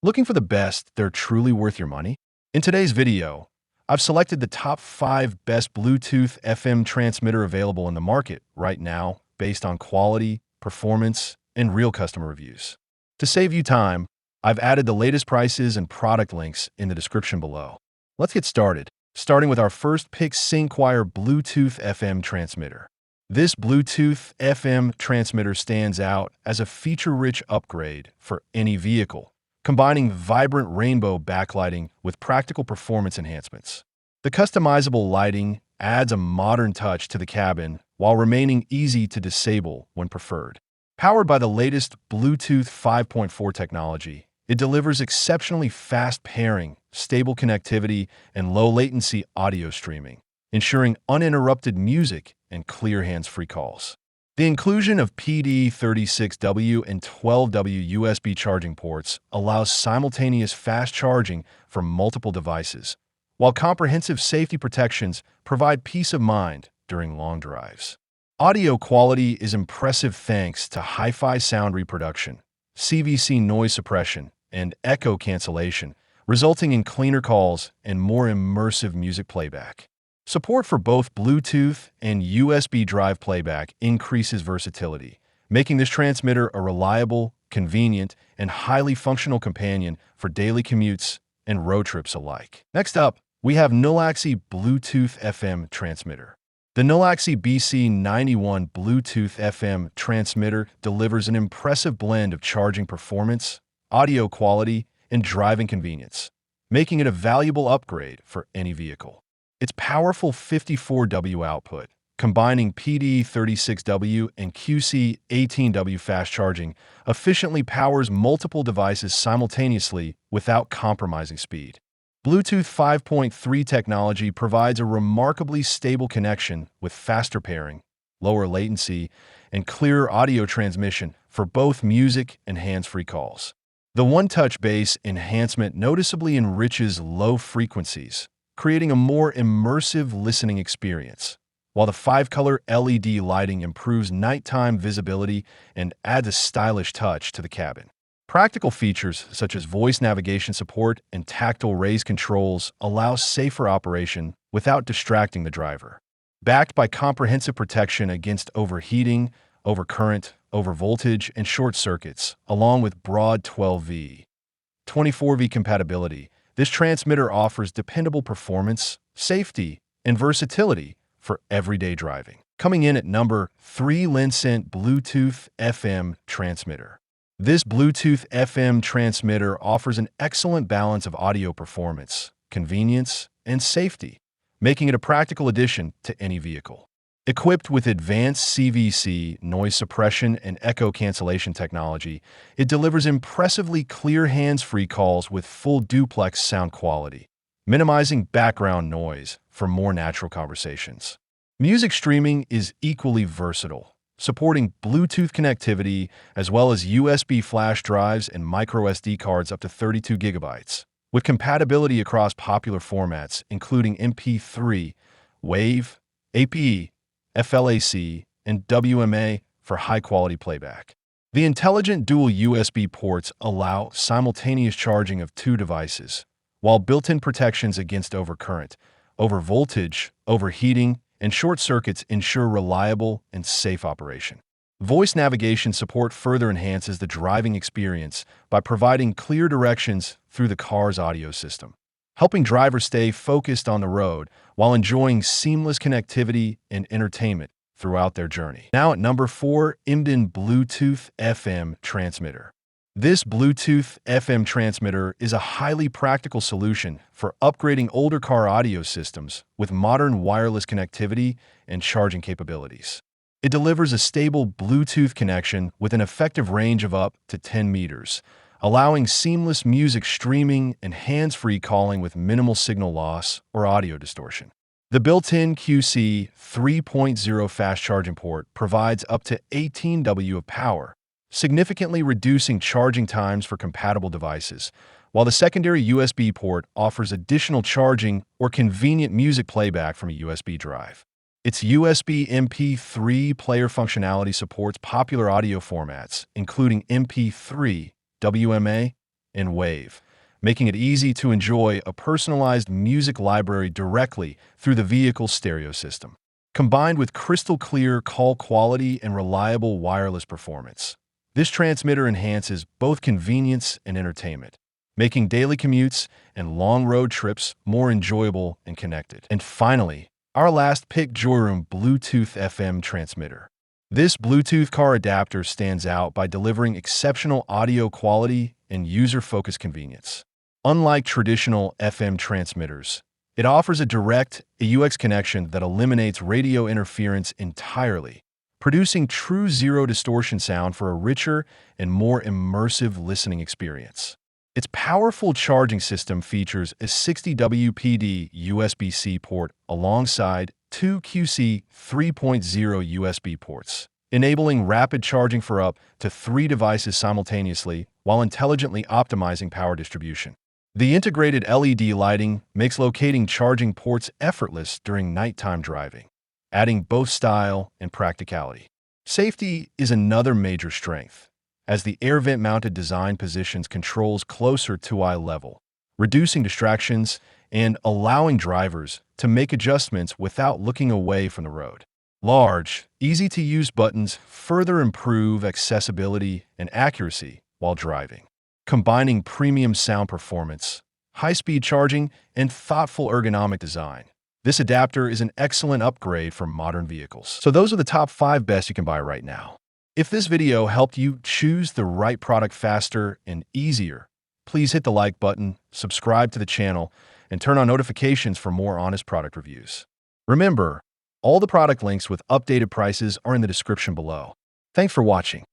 Looking for the best, they're truly worth your money? In today's video, I've selected the top 5 best Bluetooth FM transmitter available in the market right now based on quality, performance, and real customer reviews. To save you time, I've added the latest prices and product links in the description below. Let's get started, starting with our first pick, Syncwire Bluetooth FM transmitter. This Bluetooth FM transmitter stands out as a feature-rich upgrade for any vehicle, combining vibrant rainbow backlighting with practical performance enhancements. The customizable lighting adds a modern touch to the cabin while remaining easy to disable when preferred. Powered by the latest Bluetooth 5.4 technology, it delivers exceptionally fast pairing, stable connectivity, and low-latency audio streaming, ensuring uninterrupted music and clear hands-free calls. The inclusion of PD36W and 12W USB charging ports allows simultaneous fast charging for multiple devices, while comprehensive safety protections provide peace of mind during long drives. Audio quality is impressive thanks to hi-fi sound reproduction, CVC noise suppression, and echo cancellation, resulting in cleaner calls and more immersive music playback. Support for both Bluetooth and USB drive playback increases versatility, making this transmitter a reliable, convenient, and highly functional companion for daily commutes and road trips alike. Next up, we have Nolaxy Bluetooth FM transmitter. The Nolaxy BC91 Bluetooth FM transmitter delivers an impressive blend of charging performance, audio quality, and driving convenience, making it a valuable upgrade for any vehicle. Its powerful 54W output, combining PD36W and QC18W fast charging, efficiently powers multiple devices simultaneously without compromising speed. Bluetooth 5.3 technology provides a remarkably stable connection with faster pairing, lower latency, and clearer audio transmission for both music and hands-free calls. The one-touch bass enhancement noticeably enriches low frequencies, creating a more immersive listening experience, while the 5-color LED lighting improves nighttime visibility and adds a stylish touch to the cabin. Practical features such as voice navigation support and tactile raise controls allow safer operation without distracting the driver. Backed by comprehensive protection against overheating, overcurrent, overvoltage, and short circuits, along with broad 12V, 24V compatibility, this transmitter offers dependable performance, safety, and versatility for everyday driving. Coming in at number 3, Linsent Bluetooth FM transmitter. This Bluetooth FM transmitter offers an excellent balance of audio performance, convenience, and safety, making it a practical addition to any vehicle. Equipped with advanced CVC, noise suppression, and echo cancellation technology, it delivers impressively clear hands-free calls with full duplex sound quality, minimizing background noise for more natural conversations. Music streaming is equally versatile, supporting Bluetooth connectivity as well as USB flash drives and microSD cards up to 32 gigabytes, with compatibility across popular formats including MP3, WAV, APE, FLAC, and WMA for high-quality playback. The intelligent dual USB ports allow simultaneous charging of 2 devices, while built-in protections against overcurrent, overvoltage, overheating, and short circuits ensure reliable and safe operation. Voice navigation support further enhances the driving experience by providing clear directions through the car's audio system, helping drivers stay focused on the road while enjoying seamless connectivity and entertainment throughout their journey. Now at number 4, Imden Bluetooth FM transmitter. This Bluetooth FM transmitter is a highly practical solution for upgrading older car audio systems with modern wireless connectivity and charging capabilities. It delivers a stable Bluetooth connection with an effective range of up to 10 meters, allowing seamless music streaming and hands-free calling with minimal signal loss or audio distortion. The built-in QC 3.0 fast charging port provides up to 18W of power, significantly reducing charging times for compatible devices, while the secondary USB port offers additional charging or convenient music playback from a USB drive. Its USB MP3 player functionality supports popular audio formats, including MP3, WMA, and Wave, making it easy to enjoy a personalized music library directly through the vehicle's stereo system. Combined with crystal clear call quality and reliable wireless performance, this transmitter enhances both convenience and entertainment, making daily commutes and long road trips more enjoyable and connected. And finally, our last pick, Joyroom Bluetooth FM transmitter. This Bluetooth car adapter stands out by delivering exceptional audio quality and user-focused convenience. Unlike traditional FM transmitters, it offers a direct AUX connection that eliminates radio interference entirely, producing true zero distortion sound for a richer and more immersive listening experience. Its powerful charging system features a 60WPD USB-C port alongside two QC 3.0 USB ports, enabling rapid charging for up to 3 devices simultaneously while intelligently optimizing power distribution. The integrated LED lighting makes locating charging ports effortless during nighttime driving, adding both style and practicality. Safety is another major strength, as the air vent-mounted design positions controls closer to eye level, reducing distractions and allowing drivers to make adjustments without looking away from the road. Large, easy-to-use buttons further improve accessibility and accuracy while driving. Combining premium sound performance, high-speed charging, and thoughtful ergonomic design, this adapter is an excellent upgrade for modern vehicles. So those are the top 5 best you can buy right now. If this video helped you choose the right product faster and easier, please hit the like button, subscribe to the channel, and turn on notifications for more honest product reviews. Remember, all the product links with updated prices are in the description below. Thanks for watching.